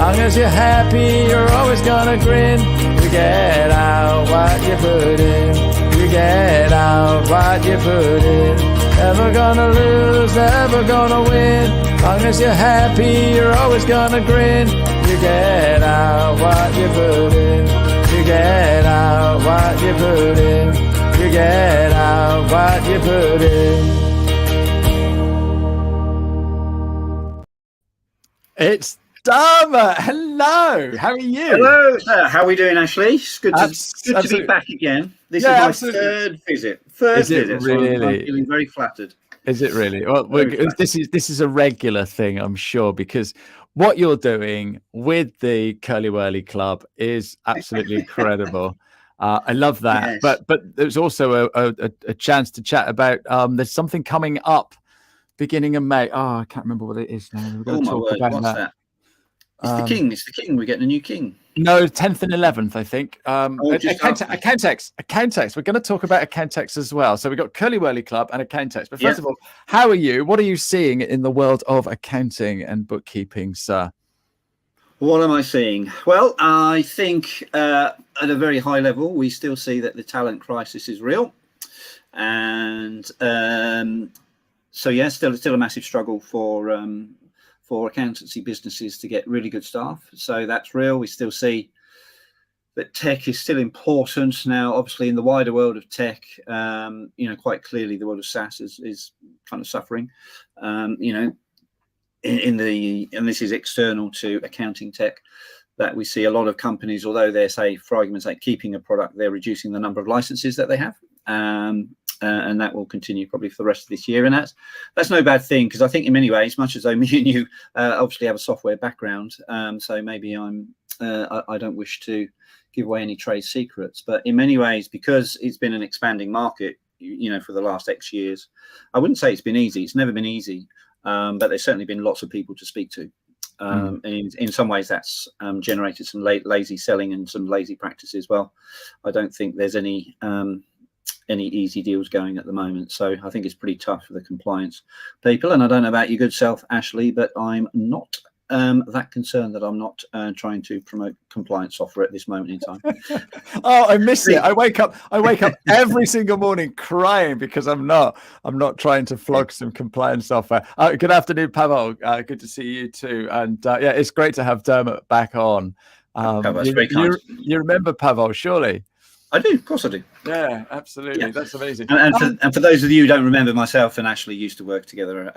Long as you're happy, you're always gonna grin. You get out what you put in. You get out what you put in. Never gonna lose, never gonna win. Long as you're happy, you're always gonna grin. You get out what you put in. You get out what you put in. You get out what you put in. It's Dermot. Hello. How are you? Hello. How are we doing, Ashley? It's good to be back again. This is my third visit. Is it really? So I'm feeling very flattered. Is it really? Well, this is a regular thing, I'm sure, because what you're doing with the Curly Whirly Club is absolutely incredible. I love that. Yes. But there's also a chance to chat about there's something coming up beginning of May. Oh, I can't remember what it is now. We're going to talk about that. It's the king. It's the king. We're getting a new king. No, 10th and 11th, I think. Accountex. We're going to talk about Accountex as well. So we've got Curly Whirly Club and Accountex. But first of all, how are you? What are you seeing in the world of accounting and bookkeeping, sir? What am I seeing? Well, I think at a very high level, we still see that the talent crisis is real. And so, yeah, still a massive struggle for accountancy businesses to get really good staff. So that's real. We still see that tech is still important. Now, obviously, in the wider world of tech, quite clearly the world of SaaS is kind of suffering. And this is external to accounting tech, that we see a lot of companies, although they're, say, for argument's sake, keeping a product, they're reducing the number of licenses that they have. And that will continue probably for the rest of this year. And that's no bad thing, because I think in many ways, much as though me and you obviously have a software background, so maybe I don't wish to give away any trade secrets, but in many ways, because it's been an expanding market, for the last X years, I wouldn't say it's been easy. It's never been easy, but there's certainly been lots of people to speak to. And in some ways that's generated some lazy selling and some lazy practice as well. I don't think there's any easy deals going at the moment. So I think it's pretty tough for the compliance people. And I don't know about your good self, Ashley, but I'm not that concerned that I'm not trying to promote compliance software at this moment in time. Oh, I miss it. I wake up every single morning crying because I'm not trying to flog some compliance software. Good afternoon, Pavel. Good to see you too. And it's great to have Dermot back on. You remember Pavel, surely? I do, of course I do. Yeah, absolutely. Yeah. That's amazing. And for those of you who don't remember, myself and Ashley used to work together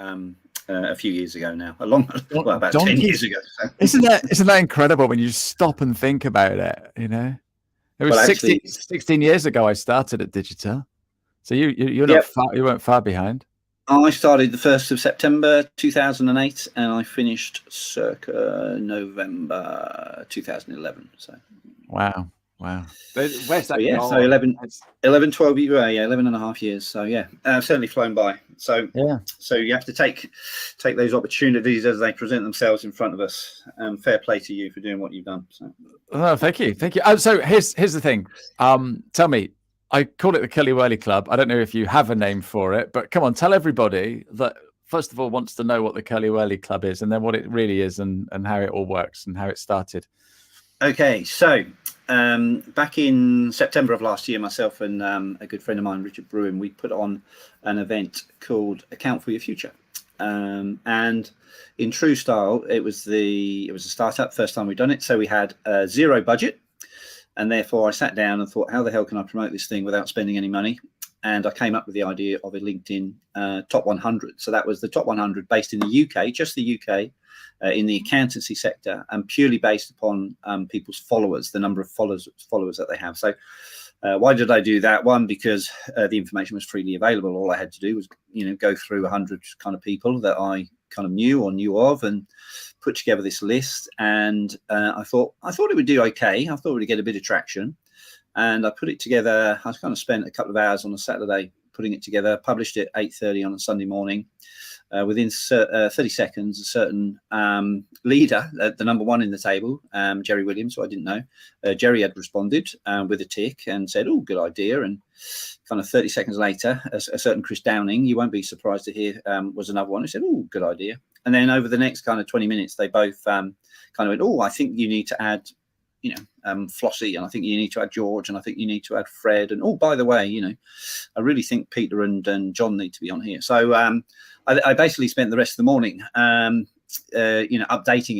a few years ago now, about 10 years ago. So. Isn't that incredible when you stop and think about it? It was 16 years ago I started at Digital, so you weren't far behind. I started the 1st of September 2008, and I finished circa November 2011. So wow. Where's that? So, yeah, so 11, 12 years, 11 and a half years. So yeah, certainly flown by. So so you have to take those opportunities as they present themselves in front of us. Fair play to you for doing what you've done. So. Oh, thank you. So here's the thing. Tell me, I call it the Curly Whirly Club. I don't know if you have a name for it, but come on, tell everybody that first of all wants to know what the Curly Whirly Club is, and then what it really is, and how it all works and how it started. Okay, so back in September of last year, myself and a good friend of mine, Richard Bruin, we put on an event called Account for Your Future. And in true style, it was a startup, first time we'd done it. So we had zero budget. And therefore I sat down and thought, how the hell can I promote this thing without spending any money? And I came up with the idea of a LinkedIn top 100. So that was the top 100 based in the UK, just the UK. In the accountancy sector, and purely based upon people's followers, the number of followers that they have. So why did I do that? One, because the information was freely available. All I had to do was, go through 100 kind of people that I kind of knew of, and put together this list. And I thought it would do okay. I thought it would get a bit of traction. And I put it together. I kind of spent a couple of hours on a Saturday putting it together, published it at 8:30 on a Sunday morning. Within 30 seconds, a certain leader, the number one in the table, Jerry Williams, who I didn't know, Jerry had responded with a tick and said, "Oh, good idea." And kind of 30 seconds later, a certain Chris Downing, you won't be surprised to hear, was another one who said, "Oh, good idea." And then over the next kind of 20 minutes, they both kind of went, oh, I think you need to add, Flossie, and I think you need to add George, and I think you need to add Fred, and oh, by the way, I really think Peter and John need to be on here. So I basically spent the rest of the morning updating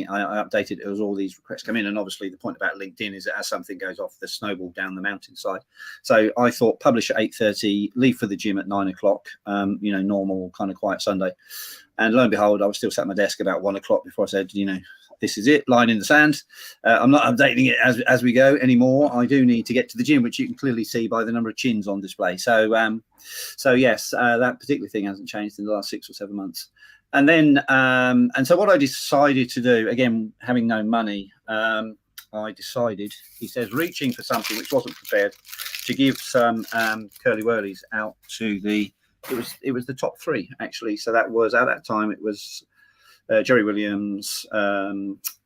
it. I updated it as all these requests come in, and obviously the point about LinkedIn is that as something goes off, the snowball down the mountainside. So I thought publish at 8:30, leave for the gym at 9 o'clock, normal kind of quiet Sunday. And lo and behold, I was still sat at my desk about 1 o'clock before I said, this is it, line in the sand. I'm not updating it as we go anymore. I do need to get to the gym, which you can clearly see by the number of chins on display. So yes, that particular thing hasn't changed in the last 6 or 7 months. And then, and so what I decided to do, again, having no money, I decided, he says, reaching for something which wasn't prepared, to give some curly whirlies out to it was the top 3, actually. So that was, at that time, it was Jerry Williams,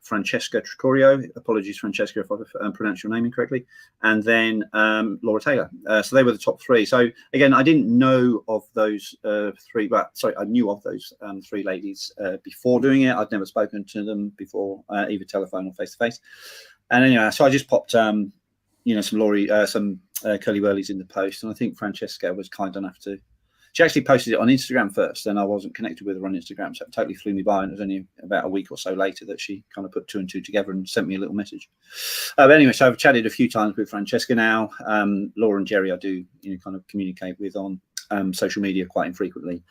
Francesca Tricorio, apologies, Francesca, if I pronounced your name incorrectly, and then Laura Taylor. So they were the top 3. So again, I didn't know of those 3, but sorry, I knew of those 3 ladies before doing it. I'd never spoken to them before, either telephone or face to face. And anyway, so I just popped, some some curly whirlies in the post, and I think Francesca was kind enough to. She actually posted it on Instagram first, and I wasn't connected with her on Instagram, so it totally flew me by. And it was only about a week or so later that she kind of put 2 and 2 together and sent me a little message. But anyway, so I've chatted a few times with Francesca now. Laura and Jerry, I do kind of communicate with on social media quite infrequently.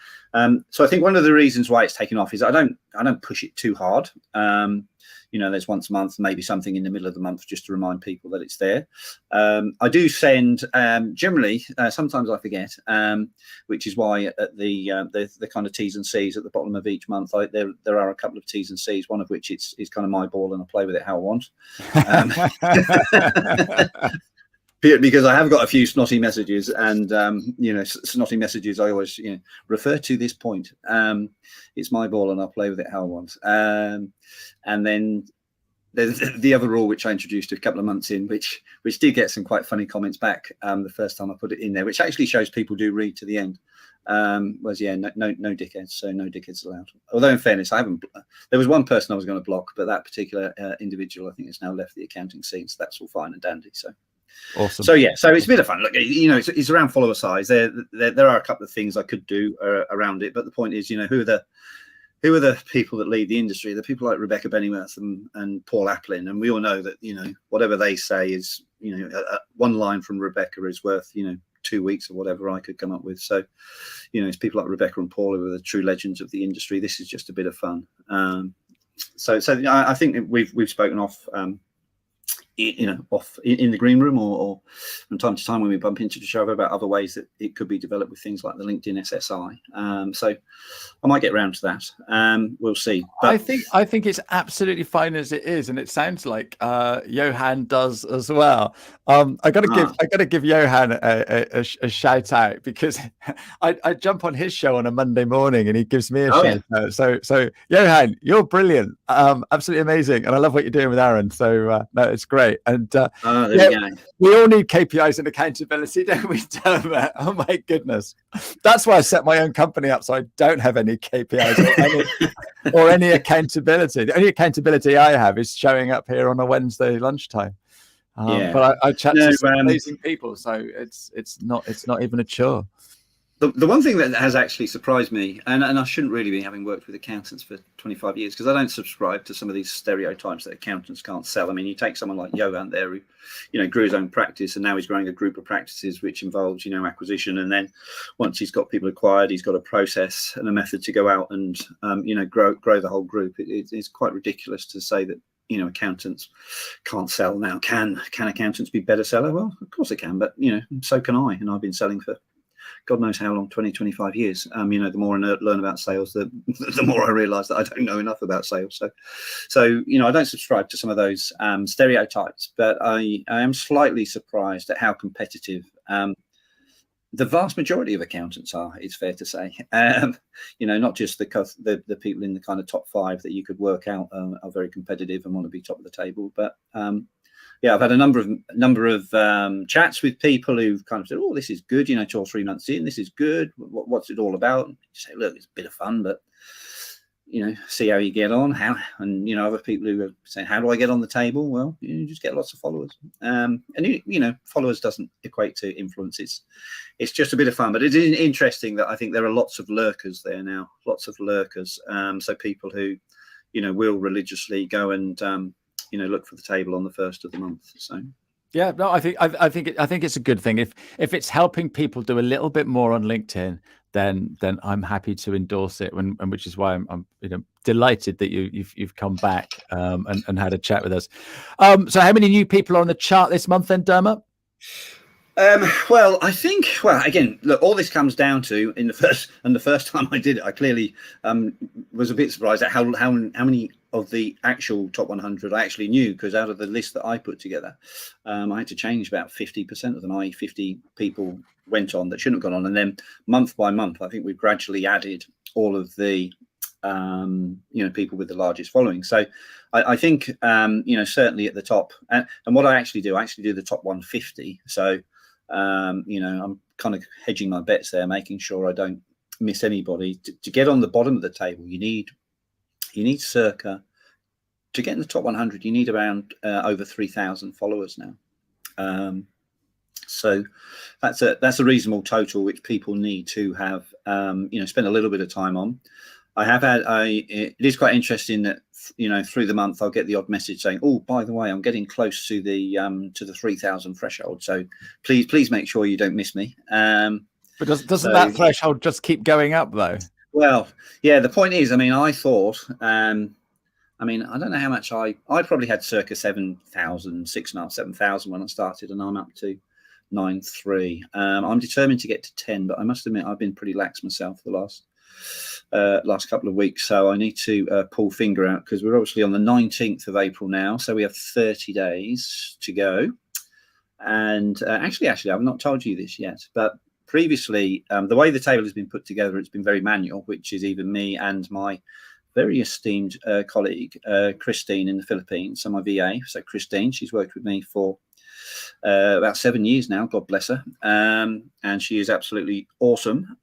So I think one of the reasons why it's taken off is I don't push it too hard. There's once a month, maybe something in the middle of the month, just to remind people that it's there. I do send generally. Sometimes I forget, which is why at the kind of T's and C's at the bottom of each month, there are a couple of T's and C's. One of which is kind of my ball, and I play with it how I want. Because I have got a few snotty messages, and snotty messages I always refer to this point. It's my ball, and I'll play with it how I want. And then there's the other rule which I introduced a couple of months in, which did get some quite funny comments back the first time I put it in there, which actually shows people do read to the end. Was no dickheads, so no dickheads allowed. Although in fairness, there was one person I was going to block, but that particular individual I think has now left the accounting scene, so that's all fine and dandy. So. Awesome. So yeah, so it's a bit of fun. Look, it's around follower size. There are a couple of things I could do around it, but the point is, who are the people that lead the industry? The people like Rebecca Bennyworth and Paul Applin, and we all know that whatever they say is one line from Rebecca is worth 2 weeks or whatever I could come up with. So it's people like Rebecca and Paul who are the true legends of the industry. This is just a bit of fun. So I think we've spoken off. Off in the green room or from time to time when we bump into each other about other ways that it could be developed with things like the LinkedIn SSI. So I might get around to that. We'll see. But I think it's absolutely fine as it is, and it sounds like Johan does as well. I gotta give Johan a shout out, because I jump on his show on a Monday morning and he gives me a shout out. So Johan, you're brilliant, absolutely amazing, and I love what you're doing with Aaron. So no, it's great. And we all need KPIs and accountability, don't we, Dermot? Oh my goodness, that's why I set my own company up, so I don't have any KPIs or any accountability. The only accountability I have is showing up here on a Wednesday lunchtime. But I chat to some amazing people, so it's not even a chore. The one thing that has actually surprised me, and I shouldn't really be, having worked with accountants for 25 years, because I don't subscribe to some of these stereotypes that accountants can't sell. I mean, you take someone like Johan there, who grew his own practice, and now he's growing a group of practices which involves acquisition, and then once he's got people acquired, he's got a process and a method to go out and grow the whole group. It's quite ridiculous to say that accountants can't sell now. Can accountants be better seller? Well, of course they can, but so can I, and I've been selling for God knows how long, 25 years. The more I learn about sales, the more I realize that I don't know enough about sales. So I don't subscribe to some of those stereotypes, but I am slightly surprised at how competitive the vast majority of accountants are, it's fair to say. Not just the people in the kind of top 5 that you could work out are very competitive and want to be top of the table, but I've had a number of chats with people who've kind of said, "Oh, this is good. 2 or 3 months in, this is good. What's it all about?" And you say, "Look, it's a bit of fun, but see how you get on, and other people who are saying, how do I get on the table? Well, you just get lots of followers, and followers doesn't equate to influence. It's just a bit of fun, but it is interesting that I think there are lots of lurkers there now, so people who will religiously go and look for the table on the first of the month. So yeah, no, I think it's a good thing if it's helping people do a little bit more on LinkedIn, then I'm happy to endorse it, and which is why I'm delighted that you've come back and had a chat with us. So how many new people are on the chart this month then, Dermot? Well, I think, again, look, all this comes down to the first time I did it, I clearly was a bit surprised at how many of the actual top 100 I actually knew, because out of the list that I put together, I had to change about 50% of them, i.e. 50 people went on that shouldn't have gone on. And then month by month, I think we've gradually added all of the people with the largest following. So I think certainly at the top, and what I actually do the top 150. So I'm kind of hedging my bets there, making sure I don't miss anybody. To get on the bottom of the table, you need circa, to get in the top 100, you need around over 3,000 followers now. So that's a reasonable total which people need to have spend a little bit of time on. It is quite interesting that through the month I'll get the odd message saying, oh, by the way, I'm getting close to the 3,000 threshold, so please make sure you don't miss me. But doesn't that threshold just keep going up though? Well, yeah, the point is, I thought, I don't know how much I probably had circa 7,000, 6,500, 7,000 when I started, and I'm up to 9,300. I'm determined to get to 10, but I must admit I've been pretty lax myself the last couple of weeks, so I need to pull finger out, because we're obviously on the 19th of April now, so we have 30 days to go. And actually I've not told you this yet, but previously the way the table has been put together, it's been very manual, which is even me and my very esteemed colleague Christine in the Philippines, so my VA. So Christine, she's worked with me for about 7 years now, God bless her, and she is absolutely awesome.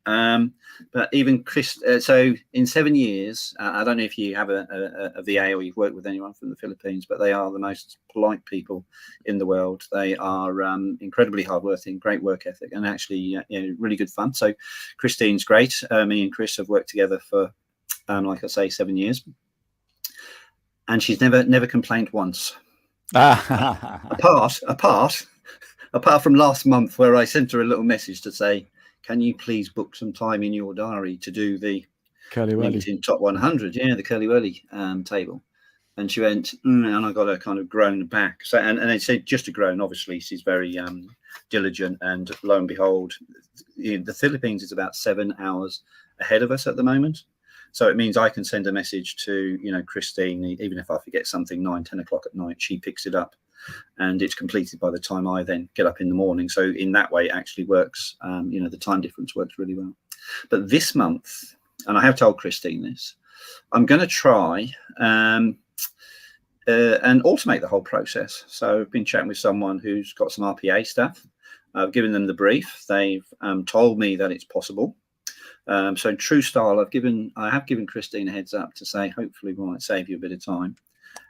But even Chris, so in 7 years, I don't know if you have a VA or you've worked with anyone from the Philippines, but they are the most polite people in the world. They are incredibly hardworking, great work ethic, and actually really good fun. So Christine's great. Me and Chris have worked together for like I say, 7 years, and she's never complained once. apart from last month, where I sent her a little message to say, can you please book some time in your diary to do the LinkedIn top 100, the curly whirly table? And she went, and I got a kind of groan back. So and they said just a groan. Obviously she's very diligent, and lo and behold, the Philippines is about 7 hours ahead of us at the moment. So it means I can send a message to, Christine, even if I forget something 9, 10 o'clock at night, she picks it up and it's completed by the time I then get up in the morning. So in that way, it actually works. The time difference works really well. But this month, and I have told Christine this, I'm going to try and automate the whole process. So I've been chatting with someone who's got some RPA stuff. I've given them the brief. They've told me that it's possible. So in true style, I have given Christine a heads up to say, hopefully we might save you a bit of time.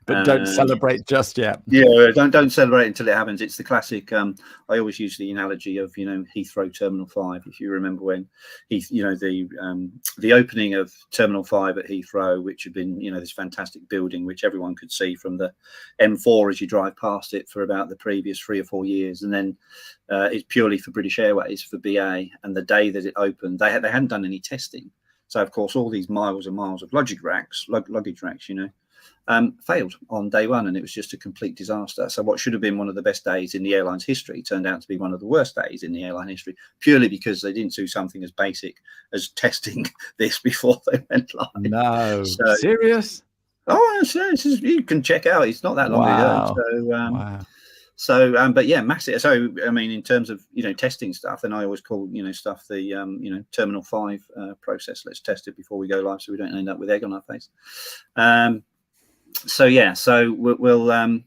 But don't celebrate just yet. Yeah, don't celebrate until it happens. It's the classic. I always use the analogy of Heathrow Terminal 5. If you remember when the opening of Terminal 5 at Heathrow, which had been this fantastic building which everyone could see from the M4 as you drive past it for about the previous 3 or 4 years, and then it's purely for British Airways, for BA. And the day that it opened, they hadn't done any testing, so of course all these miles and miles of luggage racks, failed on day one, and it was just a complete disaster. So what should have been one of the best days in the airline's history turned out to be one of the worst days in the airline history, purely because they didn't do something as basic as testing this before they went live. No, serious? Oh, you can check out. It's not that long ago. So, wow. So, but yeah, massive. So, in terms of testing stuff, then I always call stuff the Terminal 5 process. Let's test it before we go live, so we don't end up with egg on our face. So we'll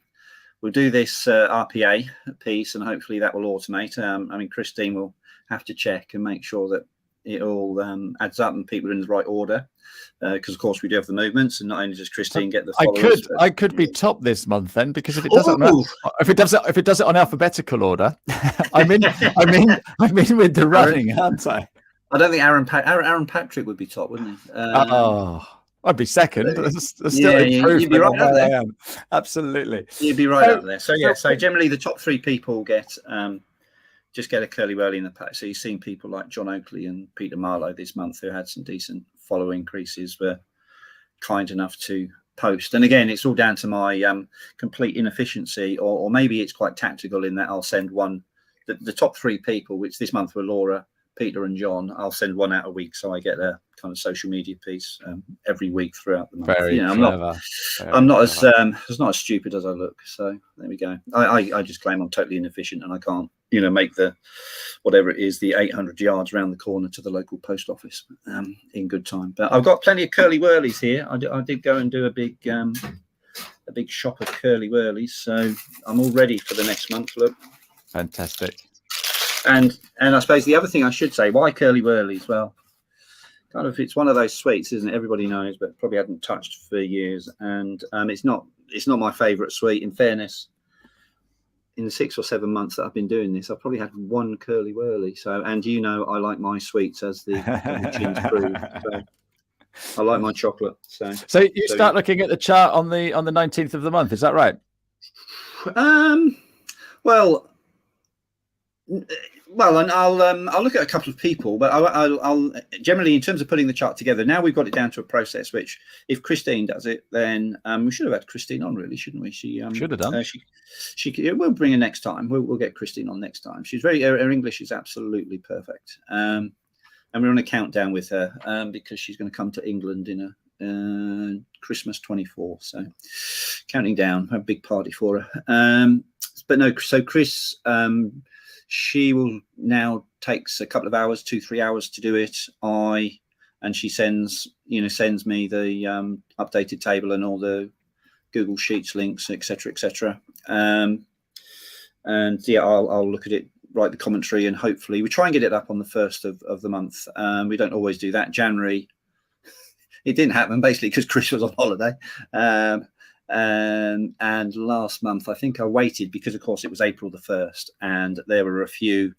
do this RPA piece, and hopefully that will automate. Christine will have to check and make sure that it all adds up and people are in the right order. Because of course we do have the movements, and not only does Christine get the followers. I could be top this month then, because if it does it on alphabetical order, I'm in with the running, aren't I? I don't think Aaron Patrick would be top, wouldn't he? I'd be second. You'd be right up there. I am. Absolutely, you'd be right up there. So generally the top 3 people get just get a curly whirly in the pack. So you've seen people like John Oakley and Peter Marlowe this month who had some decent follow increases, were kind enough to post. And again, it's all down to my complete inefficiency, or maybe it's quite tactical in that I'll send one, the top 3 people, which this month were Laura, Peter and John. I'll send one out a week, so I get a kind of social media piece every week throughout the month. Very clever. I'm not as stupid as I look. So there we go. I just claim I'm totally inefficient and I can't, make the whatever it is, the 800 yards around the corner to the local post office in good time. But I've got plenty of curly whirlies here. I did go and do a big shop of curly whirlies, so I'm all ready for the next month. Look, fantastic. And I suppose the other thing I should say, why curly whirlies? Well, kind of, it's one of those sweets, isn't it? Everybody knows, but probably hadn't touched for years. And it's not my favourite sweet. In fairness, in the 6 or 7 months that I've been doing this, I've probably had one curly whirly. So, and I like my sweets, as the tunes prove. So I like my chocolate. So you start looking at the chart on the 19th of the month. Is that right? Well, and I'll look at a couple of people, but I'll generally, in terms of putting the chart together, now we've got it down to a process. Which, if Christine does it, then we should have had Christine on, really, shouldn't we? She should have done. We'll bring her next time. We'll get Christine on next time. She's her English is absolutely perfect, and we're on a countdown with her because she's going to come to England in a Christmas 24. So counting down, a big party for her. But no, so Chris. She will now takes a couple of hours, 2-3 hours to do it. And she sends me the updated table and all the Google Sheets links, etc. And yeah, I'll look at it, write the commentary, and hopefully we try and get it up on the 1st of the month. We don't always do that. January, it didn't happen basically because Chris was on holiday. And last month I think I waited because of course it was April the 1st and there were a few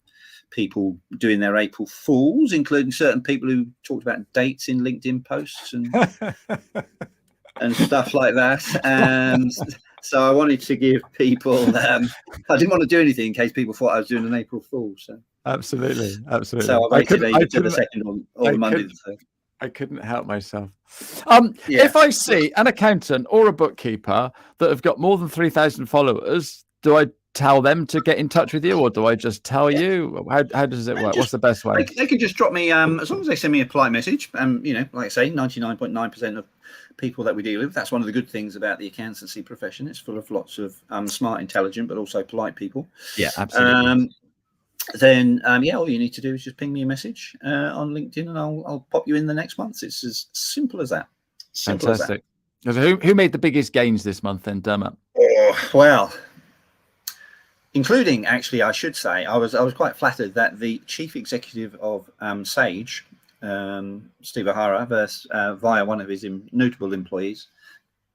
people doing their April Fools, including certain people who talked about dates in LinkedIn posts and stuff like that. So I wanted to give people I didn't want to do anything in case people thought I was doing an April Fool. So absolutely. So I waited either to the 2nd or Monday the 3rd. I couldn't help myself. If I see an accountant or a bookkeeper that have got more than 3,000 followers, do I tell them to get in touch with you, or do I just tell you? How does it work? What's the best way? They could just drop me, as long as they send me a polite message. Like I say, 99.9% of people that we deal with. That's one of the good things about the accountancy profession. It's full of lots of smart, intelligent, but also polite people. Yeah, absolutely. Then all you need to do is just ping me a message on LinkedIn and I'll pop you in the next month. It's as simple as that. Fantastic. So who made the biggest gains this month then, Dermot? Oh, well, including, actually, I should say, I was quite flattered that the chief executive of Sage, Steve O'Hara, via one of his notable employees,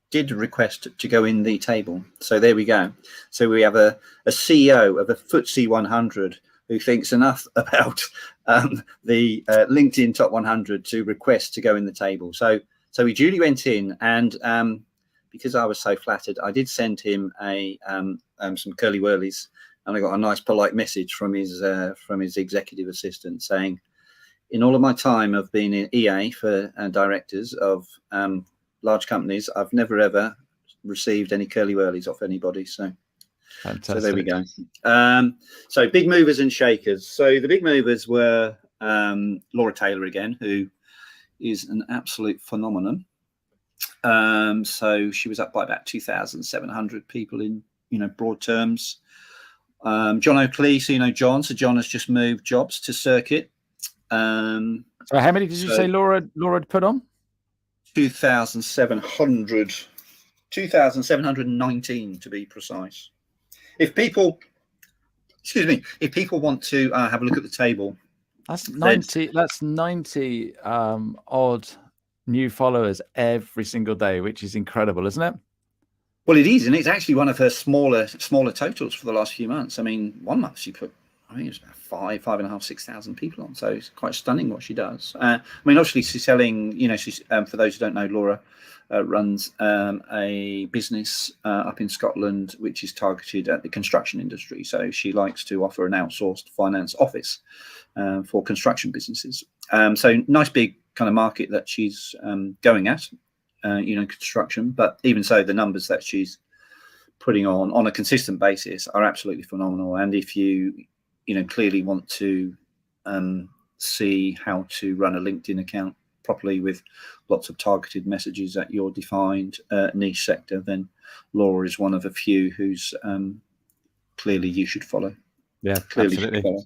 did request to go in the table. So there we go. So we have a CEO of a FTSE 100 who thinks enough about the LinkedIn Top 100 to request to go in the table. So he duly went in, and because I was so flattered, I did send him some curly whirlies, and I got a nice polite message from his executive assistant saying, in all of my time of being an EA for directors of large companies, I've never ever received any curly whirlies off anybody. So there we go. So big movers and shakers. So the big movers were Laura Taylor again, who is an absolute phenomenon. So she was up by about 2,700 people in broad terms. John Oakley, so John. So John has just moved jobs to Circuit. So how many did you say Laura had put on? 2,719 to be precise. If people want to have a look at the table, That's 90. That's 90 odd new followers every single day, which is incredible, isn't it? Well, it is, and it's actually one of her smaller totals for the last few months. I mean, one month she put, I think it was about 5,500, 6,000 people on. So it's quite stunning what she does. I mean, obviously she's selling. She's for those who don't know, Laura runs a business up in Scotland which is targeted at the construction industry. So she likes to offer an outsourced finance office for construction businesses. So nice big kind of market that she's going at. Construction, but even so, the numbers that she's putting on a consistent basis are absolutely phenomenal. And if you clearly want to see how to run a LinkedIn account properly with lots of targeted messages at your defined niche sector, then Laura is one of a few who's clearly you should follow. Yeah, clearly absolutely. should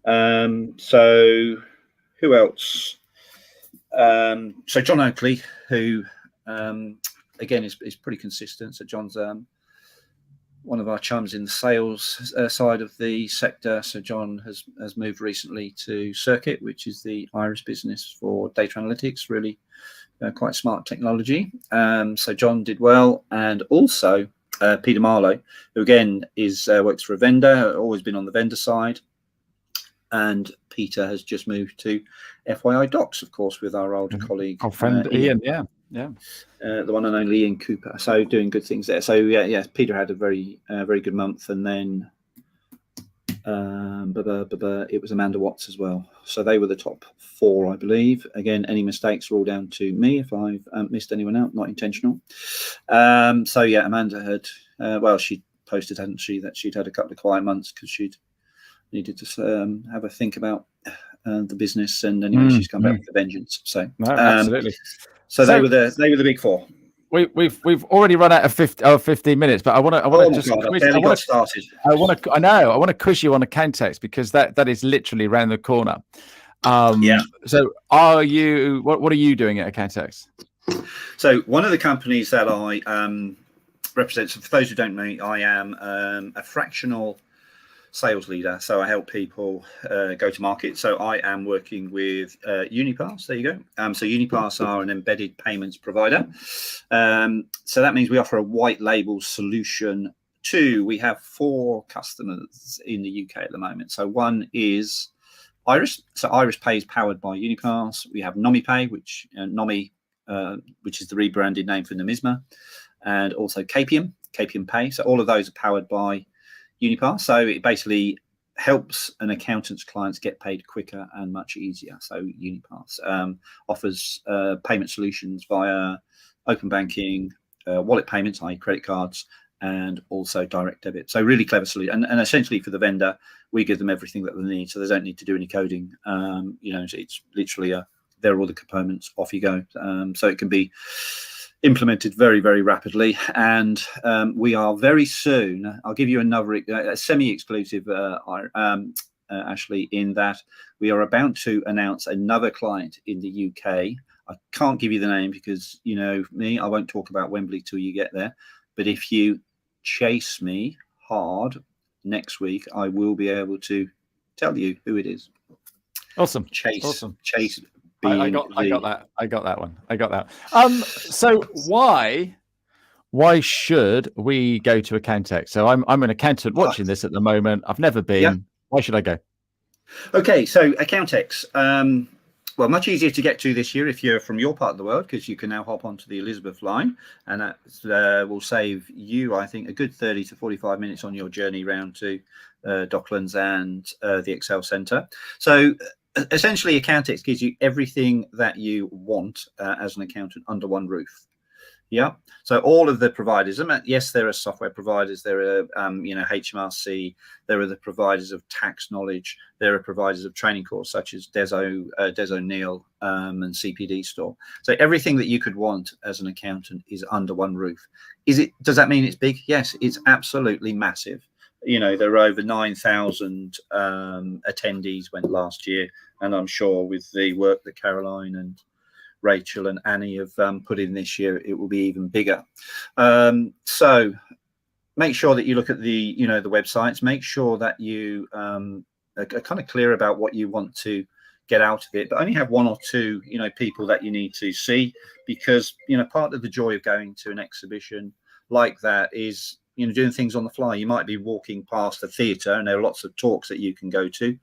follow. So who else? So John Oakley, who again is pretty consistent. So John's one of our chums in the sales side of the sector. So John has moved recently to Circuit, which is the Irish business for data analytics. Really quite smart technology. So John did well, and also Peter Marlowe, who again works for a vendor, always been on the vendor side. And Peter has just moved to FYI Docs, of course, with our old colleague, our friend Ian. Yeah. The one and only Ian Cooper. So doing good things there. So yeah, Peter had a very good month, and then it was Amanda Watts as well. So they were the top 4, I believe. Again, any mistakes are all down to me if I've missed anyone out, not intentional. So yeah, Amanda had she posted, hadn't she, that she'd had a couple of quiet months because she'd needed to have a think about the business, and anyway, she's come back with a vengeance. So no, absolutely. So they were the big 4. We've already run out of 15 minutes, but I want to quiz you on Accountex, because that is literally around the corner. So what are you doing at Accountex? So one of the companies that I represent, so for those who don't know, I am a fractional sales leader. So I help people go to market. So I am working with Unipass. There you go. So Unipass are an embedded payments provider. So that means we offer a white label solution we have 4 customers in the UK at the moment. So one is Iris. So Iris Pay is powered by Unipass. We have NomiPay, which is the rebranded name for Numisma, and also Capium Pay. So all of those are powered by Unipass. So it basically helps an accountant's clients get paid quicker and much easier. So Unipass offers payment solutions via open banking, wallet payments, i.e. credit cards, and also direct debit. So really clever solution. And essentially for the vendor, we give them everything that they need, so they don't need to do any coding. It's literally there are all the components, off you go. So it can be implemented very, very rapidly, and we are very soon. I'll give you another semi-exclusive, Ashley, in that we are about to announce another client in the UK. I can't give you the name because me, I won't talk about Wembley till you get there. But if you chase me hard next week, I will be able to tell you who it is. Awesome. Chase. I got that one. So why should we go to Accountex? So I'm an accountant watching this at the moment. I've never been. Yeah. Why should I go? Okay, so Accountex. Well, much easier to get to this year if you're from your part of the world, because you can now hop onto the Elizabeth line, and that will save you, I think, a good 30 to 45 minutes on your journey round to Docklands and the Excel Centre. So essentially, Accountex gives you everything that you want as an accountant under one roof. Yeah. So all of the providers, yes, there are software providers, there are, HMRC, there are the providers of tax knowledge, there are providers of training course such as Des O'Neill and CPD Store. So everything that you could want as an accountant is under one roof. Does that mean it's big? Yes, it's absolutely massive. There are over 9,000 attendees went last year, and I'm sure with the work that Caroline and Rachel and Annie have put in this year, it will be even bigger. So make sure that you look at the the websites. Make sure that you are kind of clear about what you want to get out of it, but only have one or two, people that you need to see, because, part of the joy of going to an exhibition like that is, doing things on the fly. You might be walking past a theatre and there are lots of talks that you can go to.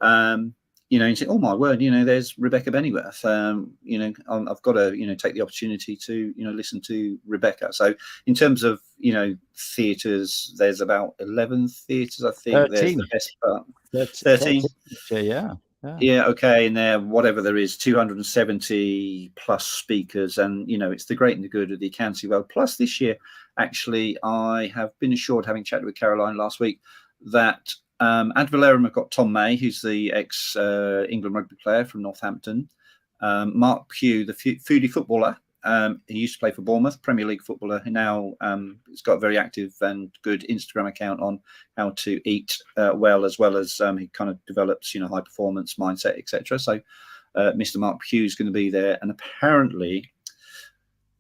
And you say, oh my word, there's Rebecca Bennyworth. I've got to, take the opportunity to, listen to Rebecca. So in terms of, theatres, there's about 11 theatres, I think. 13. There's the best part. 13. Yeah. Yeah, okay, and there, whatever there is, 270 plus speakers, and it's the great and the good of the accountancy world. Plus, this year, actually, I have been assured, having chatted with Caroline last week, that Ad Valorem have got Tom May, who's the ex-England rugby player from Northampton, Mark Pugh, the foodie footballer. He used to play for Bournemouth, Premier League footballer. He now has got a very active and good Instagram account on how to eat well as he kind of develops, high performance mindset, etc. So Mr. Mark Pugh is going to be there, and apparently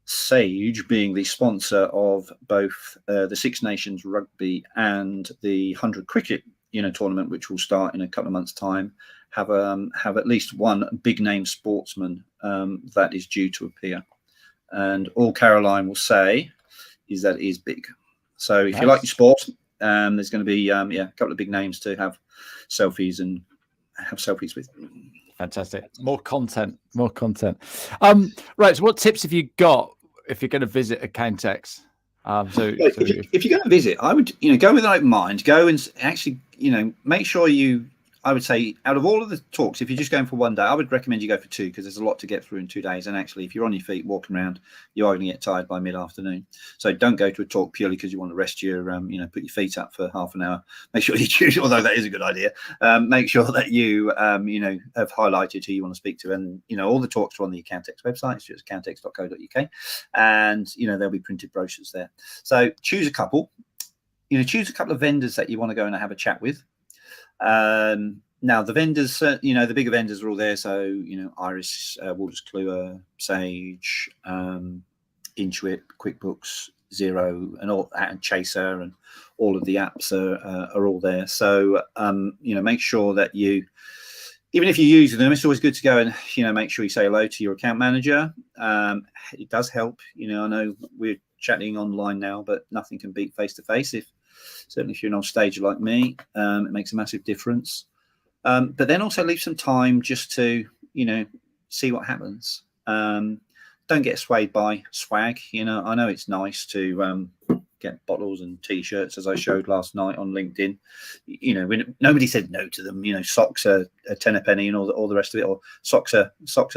Sage, being the sponsor of both the Six Nations rugby and the 100 cricket, tournament, which will start in a couple of months' time, have at least one big name sportsman that is due to appear. And all Caroline will say is that it is big. So if you like your sport, there's going to be a couple of big names to have selfies with. Fantastic. More content. Right. So what tips have you got if you're going to visit Accountex? If you're going to visit, I would, go with an open mind. Go and actually, make sure I would say, out of all of the talks, if you're just going for one day, I would recommend you go for two, because there's a lot to get through in 2 days. And actually, if you're on your feet walking around, you are going to get tired by mid-afternoon. So don't go to a talk purely because you want to rest your, put your feet up for half an hour. Make sure you choose, although that is a good idea. Make sure that you, have highlighted who you want to speak to. And, all the talks are on the Accountex website. It's just accountex.co.uk. And, there'll be printed brochures there. So choose a couple. Choose a couple of vendors that you want to go and have a chat with. Now the vendors, the bigger vendors are all there. So, Iris, Waters Kluwer, Sage, Intuit, QuickBooks, Xero, and Chaser, and all of the apps are all there. So, make sure that even if you're using them, it's always good to go and, make sure you say hello to your account manager. It does help. I know we're chatting online now, but nothing can beat face-to-face. Certainly if you're an old stager like me, it makes a massive difference. But then also leave some time just to, see what happens. Don't get swayed by swag. I know it's nice to get bottles and T-shirts, as I showed last night on LinkedIn. When nobody said no to them. Socks are a tenner penny and all the rest of it. Or socks are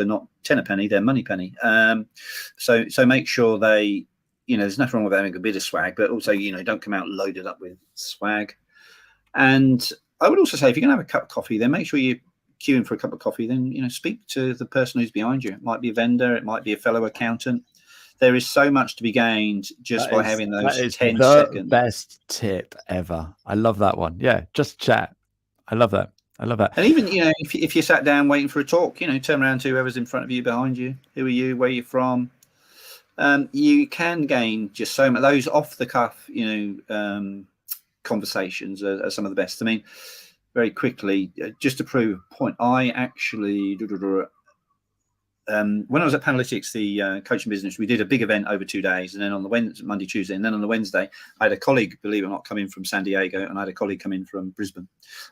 not tenner penny; they're money penny. So make sure they. There's nothing wrong with having a bit of swag, but also, don't come out loaded up with swag. And I would also say, if you're going to have a cup of coffee, then make sure you're queuing for a cup of coffee. Then, speak to the person who's behind you. It might be a vendor. It might be a fellow accountant. There is so much to be gained just by having those 10 seconds. Best tip ever. I love that one. Yeah, just chat. I love that. And even, if you sat down waiting for a talk, turn around to whoever's in front of you, behind you. Who are you? Where are you from? You can gain just so much. Those off the cuff, conversations are some of the best. I mean, very quickly, just to prove a point, I actually, when I was at Panalytics, the coaching business, we did a big event over 2 days, and then on the Monday, Tuesday, and then on the Wednesday, I had a colleague, believe it or not, come in from San Diego, and I had a colleague come in from Brisbane,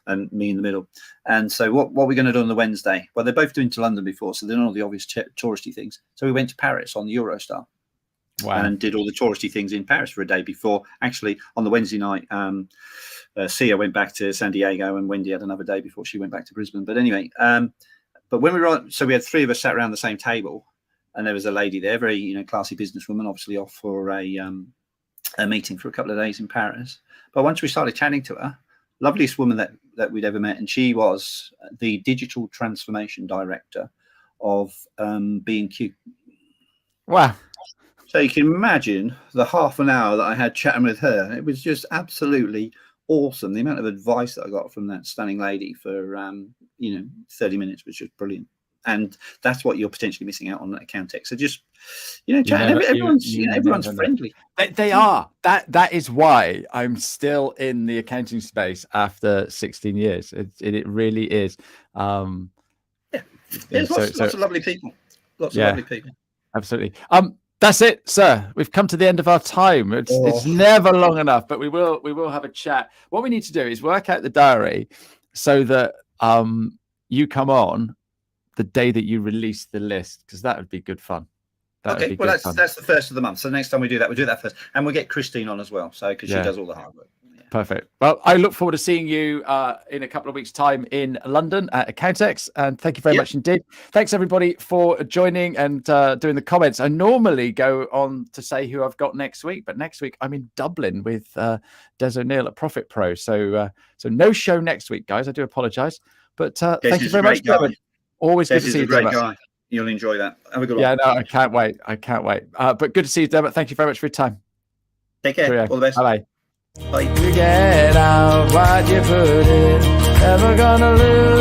and me in the middle. And so what we're going to do on the Wednesday? Well, they're both been to London before, so they're not all the obvious touristy things. So we went to Paris on the Eurostar. Wow. And did all the touristy things in Paris for a day before. Actually, on the Wednesday night, Sia went back to San Diego, and Wendy had another day before she went back to Brisbane. But anyway, but when we were on, so we had 3 of us sat around the same table, and there was a lady there, very classy businesswoman, obviously off for a meeting for a couple of days in Paris. But once we started chatting to her, loveliest woman that we'd ever met, and she was the digital transformation director of B&Q. Wow. So you can imagine the half an hour that I had chatting with her. It was just absolutely awesome. The amount of advice that I got from that stunning lady for, 30 minutes was just brilliant. and that's what you're potentially missing out on at Accountex. So just, chat. Everyone's friendly. They are. That is why I'm still in the accounting space after 16 years. It really is. There's lots of lovely people. Lots of lovely people. Absolutely. That's it, sir. We've come to the end of our time. It's never long enough, but we will have a chat. What we need to do is work out the diary so that you come on the day that you release the list, because that would be good fun. That's the first of the month. So next time we do that, we'll do that first, and we'll get Christine on as well. So because she does all the hard work. Perfect. Well, I look forward to seeing you in a couple of weeks' time in London at Accountex. And thank you very much indeed. Thanks, everybody, for joining and doing the comments. I normally go on to say who I've got next week, but next week I'm in Dublin with Des O'Neill at Profit Pro. So no show next week, guys. I do apologise. But thank you very much, Dermot. Always good to see you, Dermot. Guy. You'll enjoy that. Have a good one. Yeah, no, I can't wait. But good to see you, Dermot. Thank you very much for your time. Take care. Cheerio. All the best. Bye-bye. Bye. You get out what you put in. Never gonna lose.